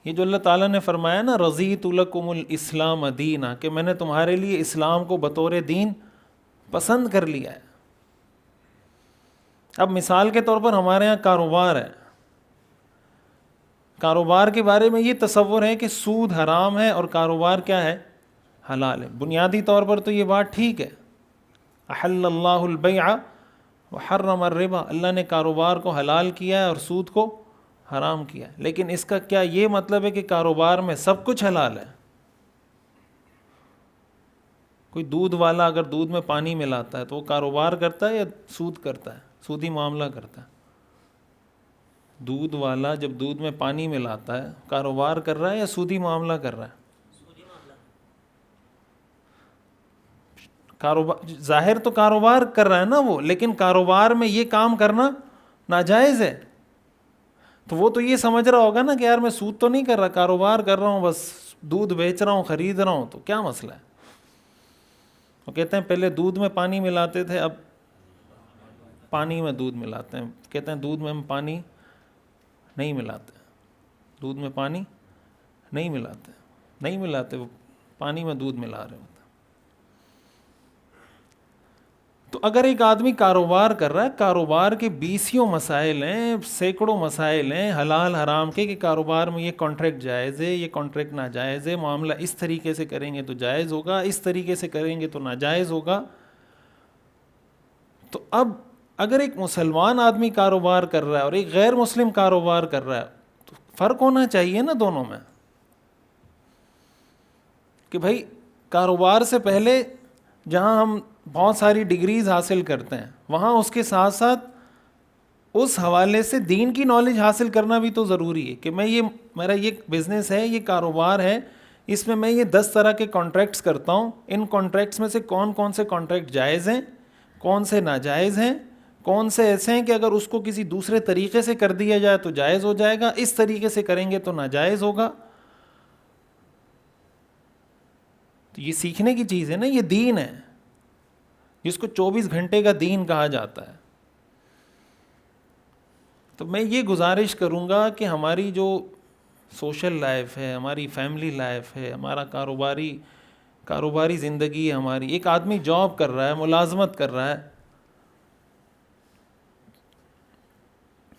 یہ جو اللہ تعالیٰ نے فرمایا نا رضیت لکم الاسلام دینا، کہ میں نے تمہارے لیے اسلام کو بطور دین پسند کر لیا ہے۔ اب مثال کے طور پر ہمارے ہاں کاروبار ہے، کاروبار کے بارے میں یہ تصور ہے کہ سود حرام ہے اور کاروبار کیا ہے؟ حلال ہے۔ بنیادی طور پر تو یہ بات ٹھیک ہے، احل اللہ البیع وحرم الربا، اللہ نے کاروبار کو حلال کیا ہے اور سود کو حرام کیا ہے، لیکن اس کا کیا یہ مطلب ہے کہ کاروبار میں سب کچھ حلال ہے؟ کوئی دودھ والا اگر دودھ میں پانی ملاتا ہے تو وہ کاروبار کرتا ہے یا سود کرتا ہے؟ سودی معاملہ کرتا ہے۔ دودھ والا جب دودھ میں پانی ملاتا ہے کاروبار کر رہا ہے یا سودی معاملہ کر رہا ہے؟ کاروبار ظاہر تو کاروبار کر رہا ہے نا وہ، لیکن کاروبار میں یہ کام کرنا ناجائز ہے، تو وہ تو یہ سمجھ رہا ہوگا نا کہ یار میں سود تو نہیں کر رہا، کاروبار کر رہا ہوں، بس دودھ بیچ رہا ہوں، خرید رہا ہوں، تو کیا مسئلہ ہے؟ وہ کہتے ہیں پہلے دودھ میں پانی ملاتے تھے، اب پانی میں دودھ ملاتے ہیں۔ کہتے ہیں دودھ میں ہم پانی نہیں ملاتے، دودھ میں پانی نہیں ملاتے، نہیں ملاتے، وہ پانی میں دودھ ملا رہے ہوتے ہیں۔ تو اگر ایک آدمی کاروبار کر رہا ہے، کاروبار کے بیسیوں مسائل ہیں، سینکڑوں مسائل ہیں حلال حرام کے، کہ کاروبار میں یہ کانٹریکٹ جائز ہے، یہ کانٹریکٹ ناجائز ہے، معاملہ اس طریقے سے کریں گے تو جائز ہوگا، اس طریقے سے کریں گے تو ناجائز ہوگا۔ تو اب اگر ایک مسلمان آدمی کاروبار کر رہا ہے اور ایک غیر مسلم کاروبار کر رہا ہے تو فرق ہونا چاہیے نا دونوں میں، کہ بھائی کاروبار سے پہلے جہاں ہم بہت ساری ڈگریز حاصل کرتے ہیں وہاں اس کے ساتھ ساتھ اس حوالے سے دین کی نالج حاصل کرنا بھی تو ضروری ہے، کہ میں یہ میرا یہ بزنس ہے، یہ کاروبار ہے، اس میں یہ 10 طرح کے کانٹریکٹس کرتا ہوں، ان کانٹریکٹس میں سے کون کون سے کانٹریکٹ جائز ہیں، کون سے ناجائز ہیں، کون سے ایسے ہیں کہ اگر اس کو کسی دوسرے طریقے سے کر دیا جائے تو جائز ہو جائے گا، اس طریقے سے کریں گے تو ناجائز ہوگا۔ تو یہ سیکھنے کی چیز ہے نا، یہ دین ہے جس کو 24 گھنٹے کا دین کہا جاتا ہے۔ تو میں یہ گزارش کروں گا کہ ہماری جو سوشل لائف ہے، ہماری فیملی لائف ہے، ہمارا کاروباری زندگی ہے ہماری، ایک آدمی جاب کر رہا ہے، ملازمت کر رہا ہے،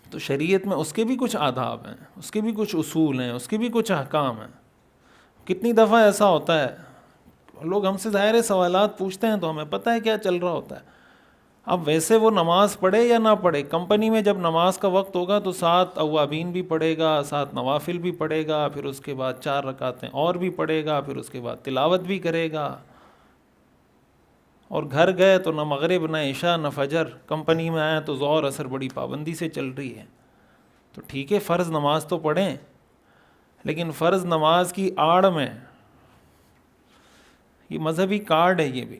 تو شریعت میں اس کے بھی کچھ آداب ہیں، اس کے بھی کچھ اصول ہیں، اس کے بھی کچھ احکام ہیں۔ کتنی دفعہ ایسا ہوتا ہے لوگ ہم سے ظاہر سوالات پوچھتے ہیں تو ہمیں پتہ ہے کیا چل رہا ہوتا ہے۔ اب ویسے وہ نماز پڑھے یا نہ پڑھے، کمپنی میں جب نماز کا وقت ہوگا تو 7 اوابین بھی پڑھے گا، 7 نوافل بھی پڑھے گا، پھر اس کے بعد 4 رکعتیں اور بھی پڑھے گا، پھر اس کے بعد تلاوت بھی کرے گا، اور گھر گئے تو نہ مغرب نہ عشاء نہ فجر، کمپنی میں آیا تو ظہر عصر بڑی پابندی سے چل رہی ہے۔ تو ٹھیک ہے فرض نماز تو پڑھیں، لیکن فرض نماز کی آڑ میں یہ مذہبی کارڈ ہے، یہ بھی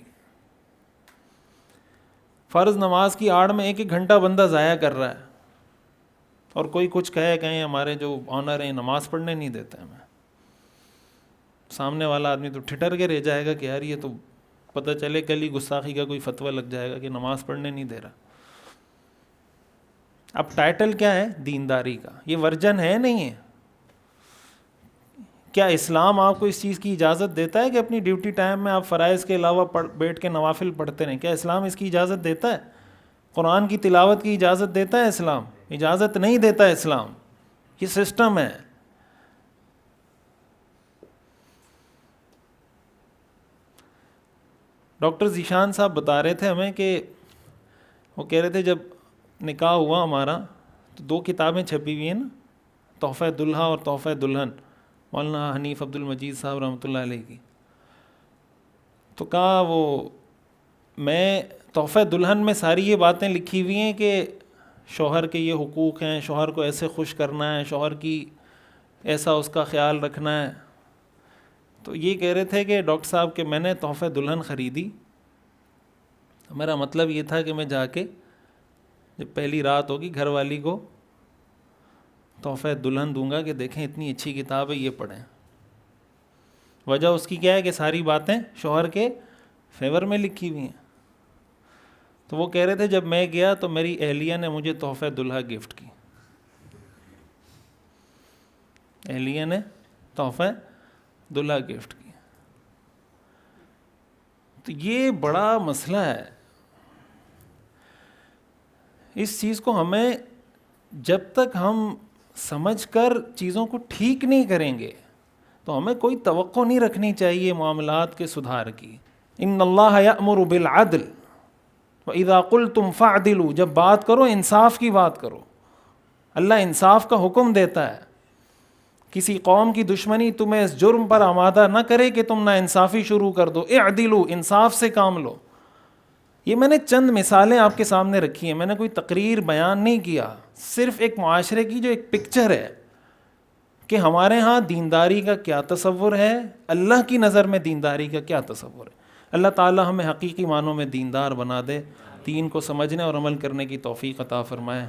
فرض نماز کی آڑ میں 1 گھنٹہ بندہ ضائع کر رہا ہے، اور کوئی کچھ کہیں ہمارے جو آنر ہیں نماز پڑھنے نہیں دیتے ہمیں، سامنے والا آدمی تو ٹھٹر کے رہ جائے گا کہ یار یہ تو پتہ چلے کل ہی گستاخی کا کوئی فتویٰ لگ جائے گا کہ نماز پڑھنے نہیں دے رہا۔ اب ٹائٹل کیا ہے؟ دینداری کا۔ یہ ورجن ہے نہیں ہے؟ کیا اسلام آپ کو اس چیز کی اجازت دیتا ہے کہ اپنی ڈیوٹی ٹائم میں آپ فرائض کے علاوہ بیٹھ کے نوافل پڑھتے رہیں؟ کیا اسلام اس کی اجازت دیتا ہے؟ قرآن کی تلاوت کی اجازت دیتا ہے اسلام؟ اجازت نہیں دیتا اسلام، یہ سسٹم ہے۔ ڈاکٹر ذیشان صاحب بتا رہے تھے ہمیں کہ وہ کہہ رہے تھے جب نکاح ہوا ہمارا تو 2 کتابیں چھپی ہوئی ہیں نا، تحفہ دلہا اور تحفہ دلہن، مولانا حنیف عبد المجید صاحب رحمۃ اللہ علیہ کی۔ تو کہا وہ میں تحفہ دلہن میں ساری یہ باتیں لکھی ہوئی ہیں کہ شوہر کے یہ حقوق ہیں، شوہر کو ایسے خوش کرنا ہے، شوہر کی ایسا اس کا خیال رکھنا ہے۔ تو یہ کہہ رہے تھے کہ ڈاکٹر صاحب کہ میں نے تحفہ دلہن خریدی، میرا مطلب یہ تھا کہ میں جا کے جب پہلی رات ہوگی گھر والی کو تحفہ دلہن دوں گا کہ دیکھیں اتنی اچھی کتاب ہے، یہ پڑھیں۔ وجہ اس کی کیا ہے کہ ساری باتیں شوہر کے فیور میں لکھی ہوئی ہیں۔ تو وہ کہہ رہے تھے جب میں گیا تو میری اہلیہ نے مجھے تحفہ دلہا گفٹ کی۔ اہلیہ نے تحفہ دلہا گفٹ کیا. تو یہ بڑا مسئلہ ہے. اس چیز کو ہمیں جب تک ہم سمجھ کر چیزوں کو ٹھیک نہیں کریں گے تو ہمیں کوئی توقع نہیں رکھنی چاہیے معاملات کے سدھار کی. ان اللہ یأمر بالعدل وَإِذَا قُلْتُمْ فَاعْدِلُوا، جب بات کرو انصاف کی بات کرو. اللہ انصاف کا حکم دیتا ہے. کسی قوم کی دشمنی تمہیں اس جرم پر آمادہ نہ کرے کہ تم نا انصافی شروع کر دو. اعدلوا، انصاف سے کام لو. یہ میں نے چند مثالیں آپ کے سامنے رکھی ہیں، میں نے کوئی تقریر بیان نہیں کیا، صرف ایک معاشرے کی جو ایک پکچر ہے کہ ہمارے ہاں دینداری کا کیا تصور ہے، اللہ کی نظر میں دینداری کا کیا تصور ہے. اللہ تعالی ہمیں حقیقی معنوں میں دیندار بنا دے، دین کو سمجھنے اور عمل کرنے کی توفیق عطا فرمائے.